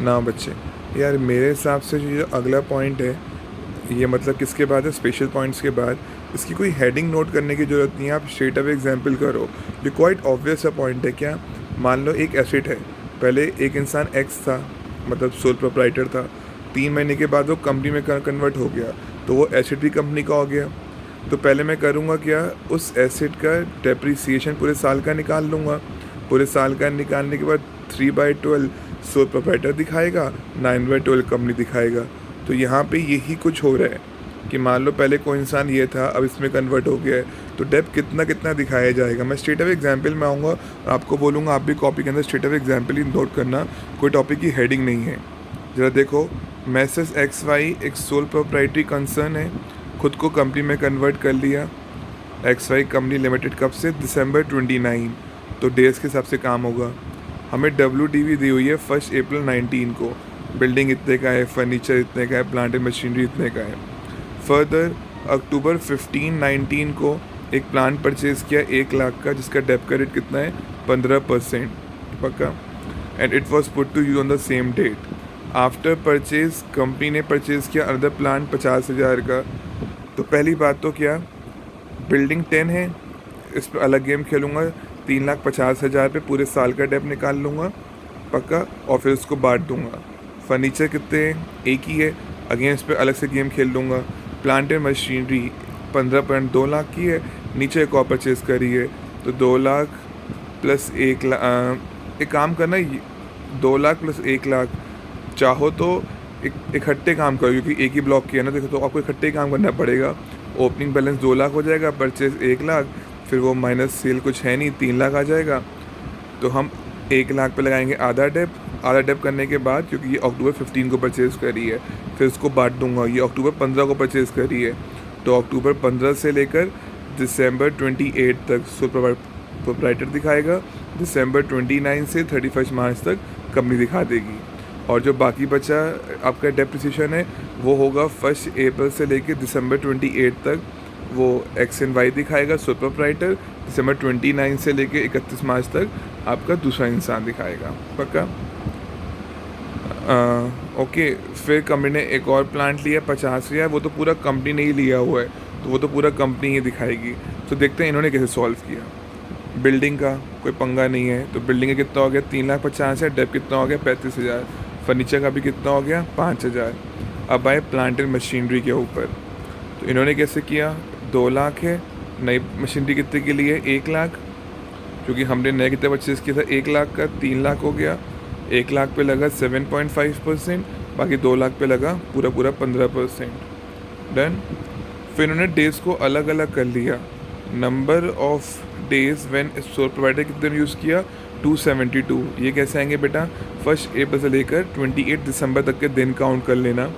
ना बच्चे। यार मेरे हिसाब से जो अगला पॉइंट है ये मतलब किसके बाद है, स्पेशल पॉइंट्स के बाद। इसकी कोई हेडिंग नोट करने की ज़रूरत नहीं है, आप स्ट्रेट अवे एग्जाम्पल करो। ये क्वाइट ऑब्वियस सा पॉइंट है। क्या, मान लो एक एसेट है, पहले एक इंसान एक्स था, मतलब सोल प्रोप्राइटर था, 3 महीने के बाद वो कंपनी में कन्वर्ट हो गया, तो वो एसेट भी कंपनी का हो गया। तो पहले मैं करूँगा क्या, उस एसेट का डेप्रिसिएशन पूरे साल का निकाल लूँगा। पूरे साल का निकालने के बाद 3/12 सोल प्रोप्राइटर दिखाएगा, 9/12 कंपनी दिखाएगा। तो यहाँ पे यही कुछ हो रहा है कि मान लो पहले कोई इंसान ये था, अब इसमें कन्वर्ट हो गया है, तो डेप कितना कितना दिखाया जाएगा। मैं स्ट्रेट अवे एग्जाम्पल में आऊँगा और आपको बोलूँगा आप भी कॉपी के अंदर स्ट्रेट अवे एग्जाम्पल ही नोट करना, कोई टॉपिक की हेडिंग नहीं है। ज़रा देखो, मैसेज XY एक सोल प्रोप्राइटरी कंसर्न है, खुद को कंपनी में कन्वर्ट कर लिया। XY कंपनी लिमिटेड कब से, दिसंबर 29, तो डेज के हिसाब से काम होगा। हमें WDV दी हुई है 1 अप्रैल 19 को, बिल्डिंग इतने का है, फर्नीचर इतने का है, प्लांट एंड मशीनरी इतने का है। फर्दर अक्टूबर 15 19 को एक प्लांट परचेज़ किया 1 लाख का, जिसका डेप का रेट कितना है, 15%, पक्का। And it was put to use on the same date. After purchase company ने परचेज़ किया अनदर प्लांट 50,000 का। तो पहली बात तो क्या, बिल्डिंग 10 है, इस पर अलग गेम खेलूँगा, 3,50,000 पे पूरे साल का डेप निकाल लूँगा, पक्का, और फिर उसको बांट दूँगा। फर्नीचर कितने हैं, एक ही है, अगेन इस पर अलग से गेम खेल लूँगा। प्लांट एंड मशीनरी 15.2 लाख की है, नीचे एक और परचेज़ करी है, तो 2 लाख प्लस 1 लाख, एक काम करना, 2 लाख प्लस 1 लाख, चाहो तो इकट्ठे काम करो, क्योंकि एक ही ब्लॉक किया ना, देखो तो आपको इकट्ठे काम करना पड़ेगा। ओपनिंग बैलेंस 2 लाख हो जाएगा, परचेज 1 लाख, फिर वो माइनस सेल कुछ है नहीं, 3 लाख आ जाएगा। तो हम 1 लाख पे लगाएंगे आधा डेप करने के बाद, क्योंकि ये अक्टूबर 15 को परचेज़ करी है, फिर उसको बांट दूंगा। ये अक्टूबर 15 को परचेज़ करी है, तो अक्टूबर 15 से लेकर दिसंबर 28 तक सोल प्रोप्राइटर दिखाएगा, दिसंबर 29 से 31 मार्च तक कंपनी दिखा देगी। और जो बाकी बचा आपका डेप्रिसिएशन है वो होगा 1 अप्रैल से लेकर दिसंबर 28 तक, वो एक्स एंड वाई दिखाएगा सोल प्रोप्राइटर, दिसंबर 29 से लेकर 31 मार्च तक आपका दूसरा इंसान दिखाएगा, पक्का। ओके, फिर कंपनी ने एक और प्लांट लिया 50,000, वो तो पूरा कंपनी ने ही लिया हुआ है, तो वो तो पूरा कंपनी ही दिखाएगी। तो देखते हैं इन्होंने कैसे सॉल्व किया। बिल्डिंग का कोई पंगा नहीं है, तो बिल्डिंग का कितना हो गया, 3,50,000, डेप कितना हो गया, 35,000, फर्नीचर का भी कितना हो गया, 5,000। अब आए प्लांट एंड मशीनरी के ऊपर, तो इन्होंने कैसे किया, 2 लाख है, नई मशीनरी कितने के लिए, 1 लाख, क्योंकि हमने नया कितना परचेज़ किया था 1 लाख का, 3 लाख हो गया, 1 लाख पे लगा 7.5%, बाकी 2 लाख पे लगा पूरा 15%। डन। फिर इन्होंने डेज़ को अलग अलग कर लिया, number of days when sole provider कितने दिन यूज़ किया, 272। ये कैसे आएंगे बेटा, 1 अप्रैल से लेकर 28 दिसंबर तक के दिन काउंट कर लेना।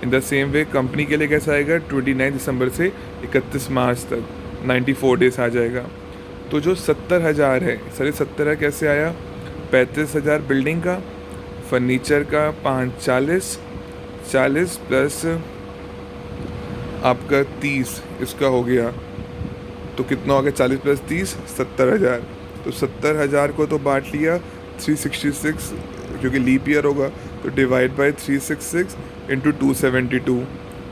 In the same way company के लिए कैसा आएगा, 29 दिसंबर से 31 मार्च तक 94 डेज़ आ जाएगा। तो जो 70,000 है, सर 70 कैसे आया, 35,000 बिल्डिंग का, फर्नीचर का 40 प्लस आपका 30 इसका हो गया, तो कितना हो गया, 40 प्लस 30 70,000। तो 70,000 को तो बांट लिया 366, क्योंकि लीप ईयर होगा, तो डिवाइड बाय 366 इंटू 272,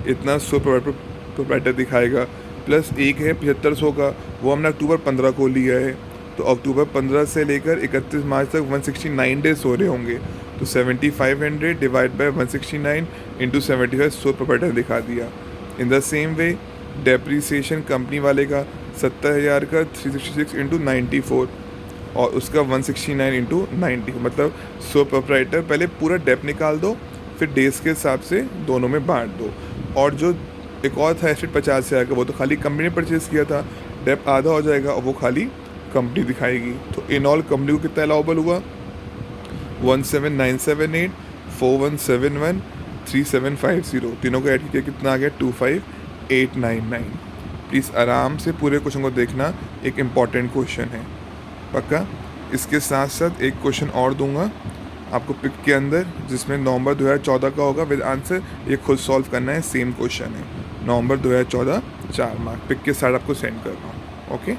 इतना सो प्रोप्राइटर दिखाएगा। प्लस एक है 7500 का, वो हमने अक्टूबर 15 को लिया है, तो अक्टूबर 15 से लेकर 31 मार्च तक 169 डेज हो रहे होंगे, तो 7500 divide by 169 into 75 so proprietor दिखा दिया। In the same way depreciation company वाले का 70,000 का 366 इंटू 94 और उसका 169 इंटू 90, मतलब सो प्रोप्राइटर पहले पूरा डेप निकाल दो, फिर डेज के हिसाब से दोनों में बांट दो। और जो एक और था एसेट 50,000 का, वो तो खाली कंपनी ने परचेज़ किया था, डेप आधा हो जाएगा और वो खाली कंपनी दिखाएगी। तो इन ऑल कंपनी को कितना अलाउबल हुआ, 17,978, 4171, 3750, तीनों को ऐड किया कितना आ गया, 25,899। प्लीज़ आराम से पूरे क्वेश्चन को देखना, एक इम्पॉर्टेंट क्वेश्चन है, पक्का। इसके साथ साथ एक क्वेश्चन और दूंगा आपको पिक के अंदर, जिसमें नवंबर 2014 का होगा विद आंसर, ये खुद सॉल्व करना है, सेम क्वेश्चन है, नवंबर 2014, 4 मार्क, पिक के साथ आपको सेंड कर रहा हूँ, ओके।